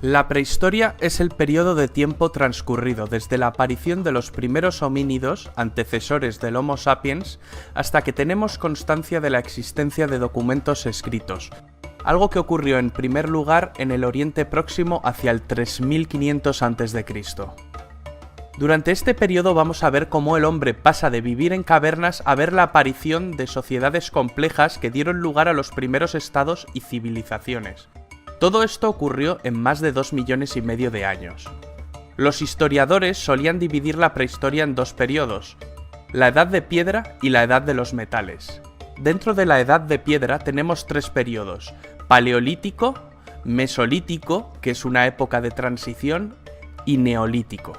La prehistoria es el periodo de tiempo transcurrido desde la aparición de los primeros homínidos, antecesores del Homo sapiens, hasta que tenemos constancia de la existencia de documentos escritos, algo que ocurrió en primer lugar en el Oriente Próximo hacia el 3500 a.C. Durante este periodo vamos a ver cómo el hombre pasa de vivir en cavernas a ver la aparición de sociedades complejas que dieron lugar a los primeros estados y civilizaciones. Todo esto ocurrió en más de 2,5 millones de años. Los historiadores solían dividir la prehistoria en dos periodos, la Edad de Piedra y la Edad de los Metales. Dentro de la Edad de Piedra tenemos tres periodos: Paleolítico, Mesolítico, que es una época de transición, y Neolítico.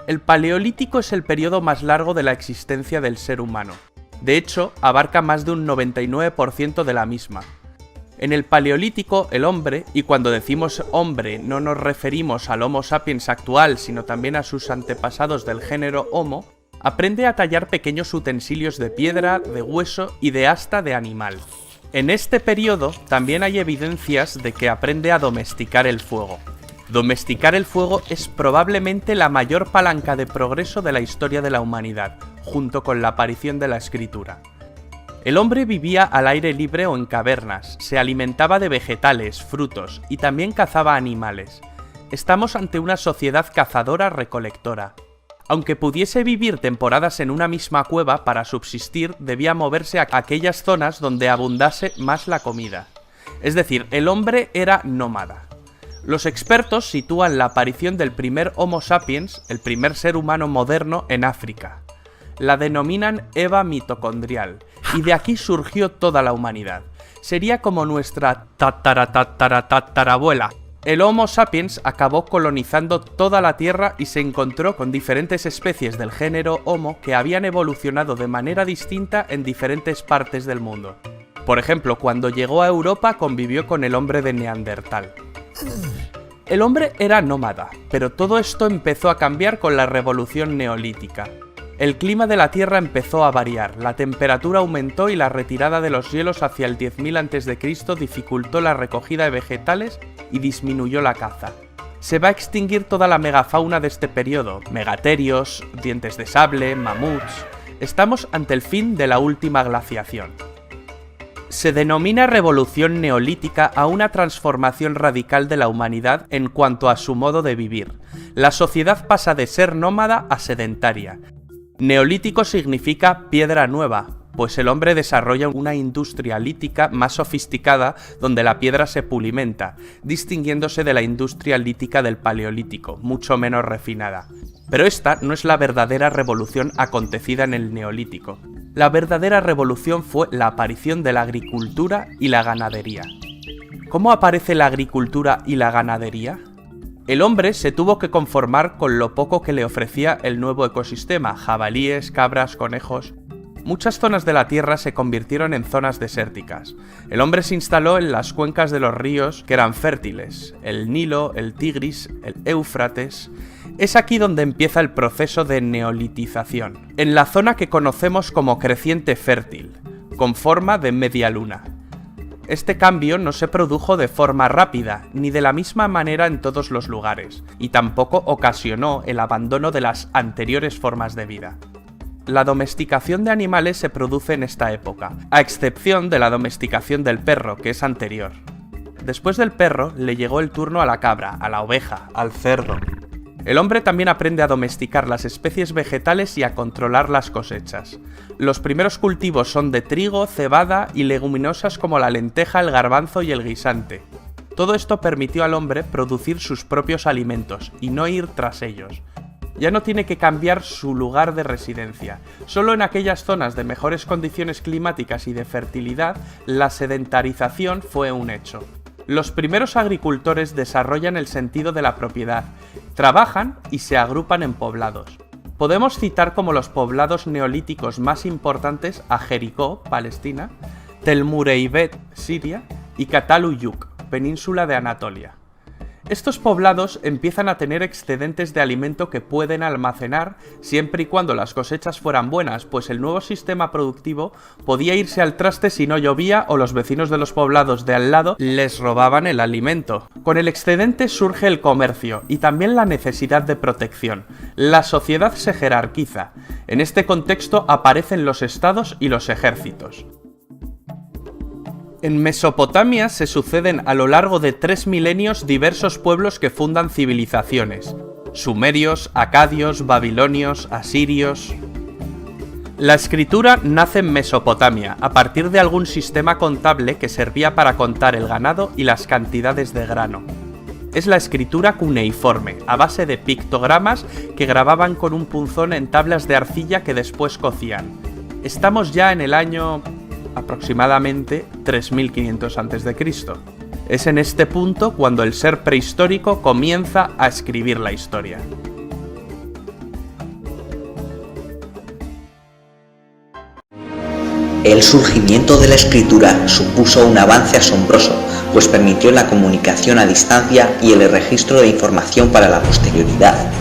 El Paleolítico es el periodo más largo de la existencia del ser humano. De hecho, abarca más de un 99% de la misma. En el Paleolítico, el hombre, y cuando decimos hombre no nos referimos al Homo sapiens actual, sino también a sus antepasados del género Homo, aprende a tallar pequeños utensilios de piedra, de hueso y de asta de animal. En este periodo también hay evidencias de que aprende a domesticar el fuego. Domesticar el fuego es probablemente la mayor palanca de progreso de la historia de la humanidad, junto con la aparición de la escritura. El hombre vivía al aire libre o en cavernas, se alimentaba de vegetales, frutos y también cazaba animales. Estamos ante una sociedad cazadora-recolectora. Aunque pudiese vivir temporadas en una misma cueva, para subsistir debía moverse a aquellas zonas donde abundase más la comida. Es decir, el hombre era nómada. Los expertos sitúan la aparición del primer Homo sapiens, el primer ser humano moderno, en África. La denominan Eva mitocondrial, y de aquí surgió toda la humanidad. Sería como nuestra tatarabuela. El Homo sapiens acabó colonizando toda la Tierra y se encontró con diferentes especies del género Homo que habían evolucionado de manera distinta en diferentes partes del mundo. Por ejemplo, cuando llegó a Europa convivió con el hombre de Neandertal. El hombre era nómada, pero todo esto empezó a cambiar con la revolución neolítica. El clima de la Tierra empezó a variar, la temperatura aumentó y la retirada de los hielos hacia el 10.000 a.C. dificultó la recogida de vegetales y disminuyó la caza. Se va a extinguir toda la megafauna de este periodo: megaterios, dientes de sable, mamuts. Estamos ante el fin de la última glaciación. Se denomina revolución neolítica a una transformación radical de la humanidad en cuanto a su modo de vivir. La sociedad pasa de ser nómada a sedentaria. Neolítico significa piedra nueva, pues el hombre desarrolla una industria lítica más sofisticada donde la piedra se pulimenta, distinguiéndose de la industria lítica del Paleolítico, mucho menos refinada. Pero esta no es la verdadera revolución acontecida en el Neolítico. La verdadera revolución fue la aparición de la agricultura y la ganadería. ¿Cómo aparece la agricultura y la ganadería? El hombre se tuvo que conformar con lo poco que le ofrecía el nuevo ecosistema: jabalíes, cabras, conejos. Muchas zonas de la Tierra se convirtieron en zonas desérticas. El hombre se instaló en las cuencas de los ríos que eran fértiles: el Nilo, el Tigris, el Éufrates. Es aquí donde empieza el proceso de neolitización, en la zona que conocemos como creciente fértil, con forma de media luna. Este cambio no se produjo de forma rápida, ni de la misma manera en todos los lugares, y tampoco ocasionó el abandono de las anteriores formas de vida. La domesticación de animales se produce en esta época, a excepción de la domesticación del perro, que es anterior. Después del perro le llegó el turno a la cabra, a la oveja, al cerdo. El hombre también aprende a domesticar las especies vegetales y a controlar las cosechas. Los primeros cultivos son de trigo, cebada y leguminosas como la lenteja, el garbanzo y el guisante. Todo esto permitió al hombre producir sus propios alimentos y no ir tras ellos. Ya no tiene que cambiar su lugar de residencia. Solo en aquellas zonas de mejores condiciones climáticas y de fertilidad, la sedentarización fue un hecho. Los primeros agricultores desarrollan el sentido de la propiedad, trabajan y se agrupan en poblados. Podemos citar como los poblados neolíticos más importantes a Jericó, Palestina, Tel Mureybet, Siria, y Cataluyuk, península de Anatolia. Estos poblados empiezan a tener excedentes de alimento que pueden almacenar siempre y cuando las cosechas fueran buenas, pues el nuevo sistema productivo podía irse al traste si no llovía o los vecinos de los poblados de al lado les robaban el alimento. Con el excedente surge el comercio y también la necesidad de protección. La sociedad se jerarquiza. En este contexto aparecen los estados y los ejércitos. En Mesopotamia se suceden a lo largo de 3 milenios diversos pueblos que fundan civilizaciones: sumerios, acadios, babilonios, asirios. La escritura nace en Mesopotamia, a partir de algún sistema contable que servía para contar el ganado y las cantidades de grano. Es la escritura cuneiforme, a base de pictogramas que grababan con un punzón en tablas de arcilla que después cocían. Estamos ya en el año aproximadamente 3500 a.C. Es en este punto cuando el ser prehistórico comienza a escribir la historia. El surgimiento de la escritura supuso un avance asombroso, pues permitió la comunicación a distancia y el registro de información para la posterioridad.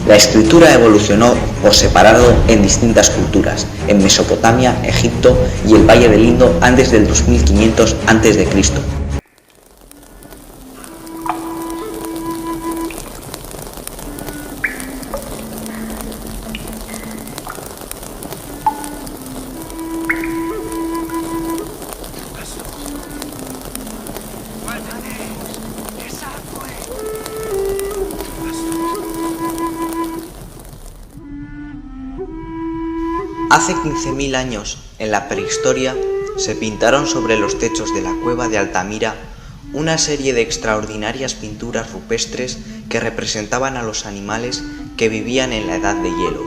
La escritura evolucionó por separado en distintas culturas, en Mesopotamia, Egipto y el Valle del Indo antes del 2500 a.C. Hace 15.000 años, en la prehistoria, se pintaron sobre los techos de la cueva de Altamira una serie de extraordinarias pinturas rupestres que representaban a los animales que vivían en la edad de hielo.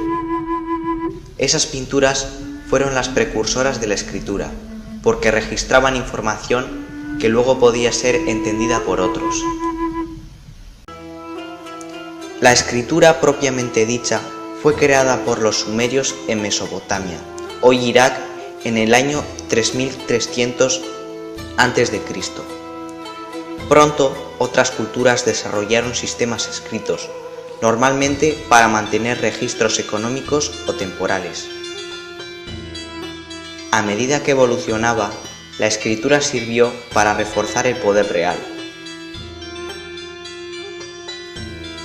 Esas pinturas fueron las precursoras de la escritura, porque registraban información que luego podía ser entendida por otros. La escritura propiamente dicha fue creada por los sumerios en Mesopotamia, hoy Irak, en el año 3300 a.C. Pronto, otras culturas desarrollaron sistemas escritos, normalmente para mantener registros económicos o temporales. A medida que evolucionaba, la escritura sirvió para reforzar el poder real.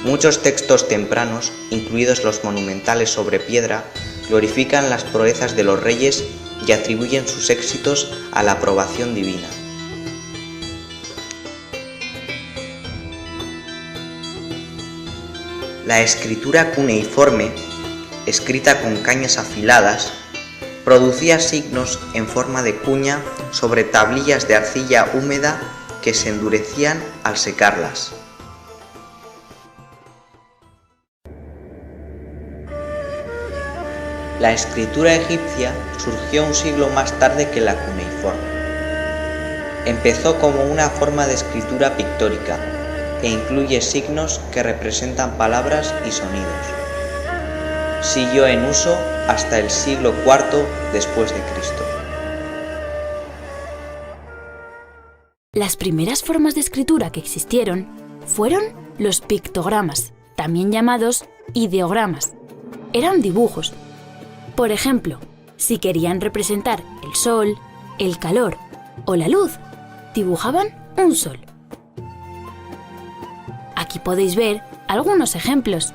Muchos textos tempranos, incluidos los monumentales sobre piedra, glorifican las proezas de los reyes y atribuyen sus éxitos a la aprobación divina. La escritura cuneiforme, escrita con cañas afiladas, producía signos en forma de cuña sobre tablillas de arcilla húmeda que se endurecían al secarlas. La escritura egipcia surgió un siglo más tarde que la cuneiforme. Empezó como una forma de escritura pictórica e incluye signos que representan palabras y sonidos. Siguió en uso hasta el siglo IV después de Cristo. Las primeras formas de escritura que existieron fueron los pictogramas, también llamados ideogramas. Eran dibujos. Por ejemplo, si querían representar el sol, el calor o la luz, dibujaban un sol. Aquí podéis ver algunos ejemplos.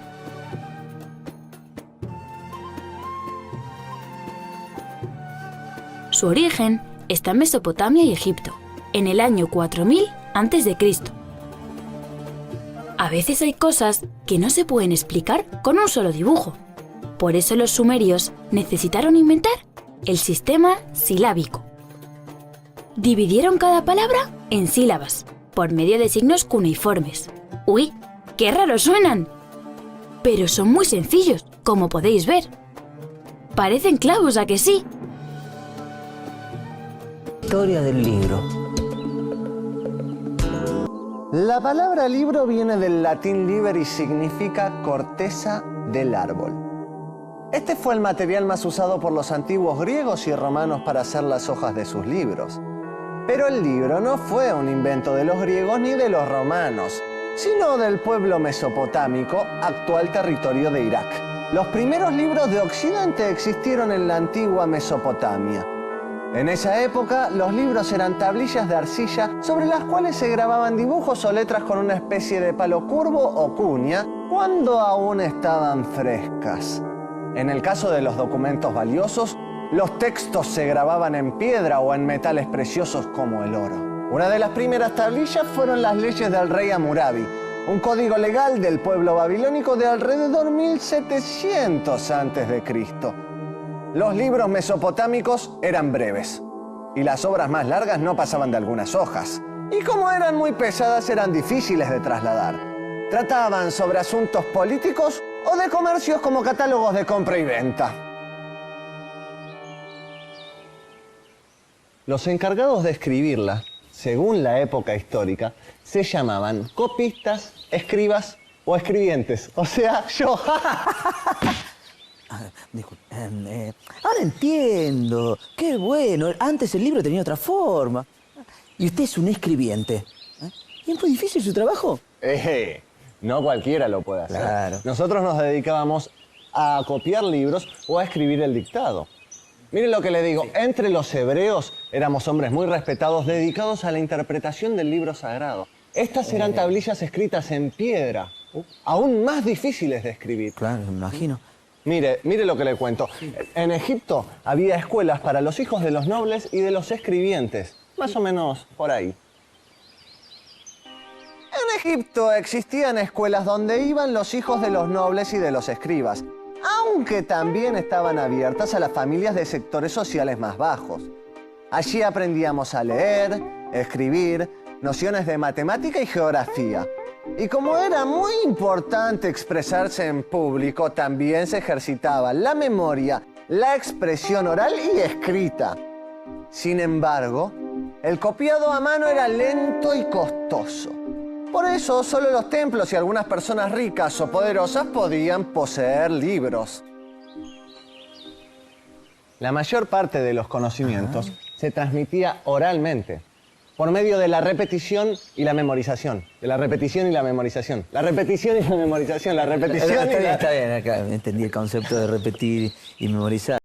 Su origen está en Mesopotamia y Egipto, en el año 4000 a.C. A veces hay cosas que no se pueden explicar con un solo dibujo. Por eso los sumerios necesitaron inventar el sistema silábico. Dividieron cada palabra en sílabas, por medio de signos cuneiformes. ¡Uy! ¡Qué raros suenan! Pero son muy sencillos, como podéis ver. Parecen clavos, ¿a que sí? Historia del libro. La palabra libro viene del latín liber y significa corteza del árbol. Este fue el material más usado por los antiguos griegos y romanos para hacer las hojas de sus libros. Pero el libro no fue un invento de los griegos ni de los romanos, sino del pueblo mesopotámico, actual territorio de Irak. Los primeros libros de Occidente existieron en la antigua Mesopotamia. En esa época, los libros eran tablillas de arcilla sobre las cuales se grababan dibujos o letras con una especie de palo curvo o cuña cuando aún estaban frescas. En el caso de los documentos valiosos, los textos se grababan en piedra o en metales preciosos como el oro. Una de las primeras tablillas fueron las leyes del rey Hammurabi, un código legal del pueblo babilónico de alrededor 1700 a.C. Los libros mesopotámicos eran breves y las obras más largas no pasaban de algunas hojas. Y como eran muy pesadas, eran difíciles de trasladar. Trataban sobre asuntos políticos o de comercios como catálogos de compra y venta. Los encargados de escribirla, según la época histórica, se llamaban copistas, escribas o escribientes. O sea, yo. Disculpe, ahora entiendo. Qué bueno. Antes el libro tenía otra forma. Y usted es un escribiente. ¿Y es muy difícil su trabajo? No cualquiera lo puede hacer. Claro. Nosotros nos dedicábamos a copiar libros o a escribir el dictado. Miren lo que le digo. Sí. Entre los hebreos éramos hombres muy respetados dedicados a la interpretación del libro sagrado. Estas eran tablillas escritas en piedra, aún más difíciles de escribir. Claro, me imagino. Mire lo que le cuento. En Egipto había escuelas para los hijos de los nobles y de los escribientes. Más o menos por ahí. En Egipto existían escuelas donde iban los hijos de los nobles y de los escribas, aunque también estaban abiertas a las familias de sectores sociales más bajos. Allí aprendíamos a leer, escribir, nociones de matemática y geografía. Y como era muy importante expresarse en público, también se ejercitaba la memoria, la expresión oral y escrita. Sin embargo, el copiado a mano era lento y costoso. Por eso, solo los templos y algunas personas ricas o poderosas podían poseer libros. La mayor parte de los conocimientos se transmitía oralmente, por medio de la repetición y la memorización. De la repetición y la memorización. La repetición y la memorización. La repetición y la... Está bien, acá entendí el concepto de repetir y memorizar.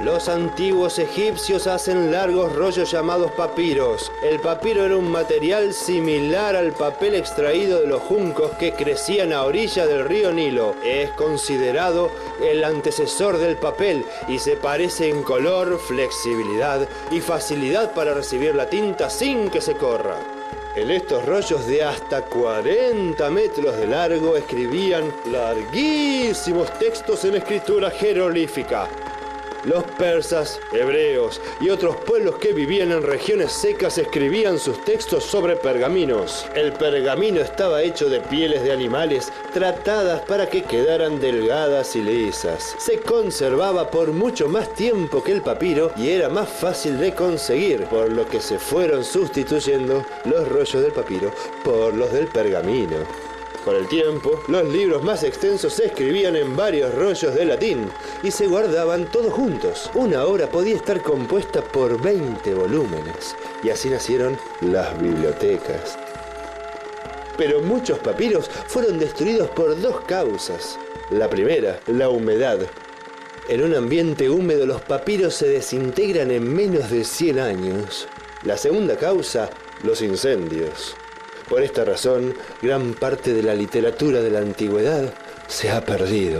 Los antiguos egipcios hacen largos rollos llamados papiros. El papiro era un material similar al papel extraído de los juncos que crecían a orillas del río Nilo. Es considerado el antecesor del papel y se parece en color, flexibilidad y facilidad para recibir la tinta sin que se corra. En estos rollos de hasta 40 metros de largo escribían larguísimos textos en escritura jeroglífica. Los persas, hebreos y otros pueblos que vivían en regiones secas escribían sus textos sobre pergaminos. El pergamino estaba hecho de pieles de animales tratadas para que quedaran delgadas y lisas. Se conservaba por mucho más tiempo que el papiro y era más fácil de conseguir, por lo que se fueron sustituyendo los rollos del papiro por los del pergamino. Con el tiempo, los libros más extensos se escribían en varios rollos de latín y se guardaban todos juntos. Una obra podía estar compuesta por 20 volúmenes y así nacieron las bibliotecas. Pero muchos papiros fueron destruidos por dos causas. La primera, la humedad. En un ambiente húmedo los papiros se desintegran en menos de 100 años. La segunda causa, los incendios. Por esta razón, gran parte de la literatura de la antigüedad se ha perdido.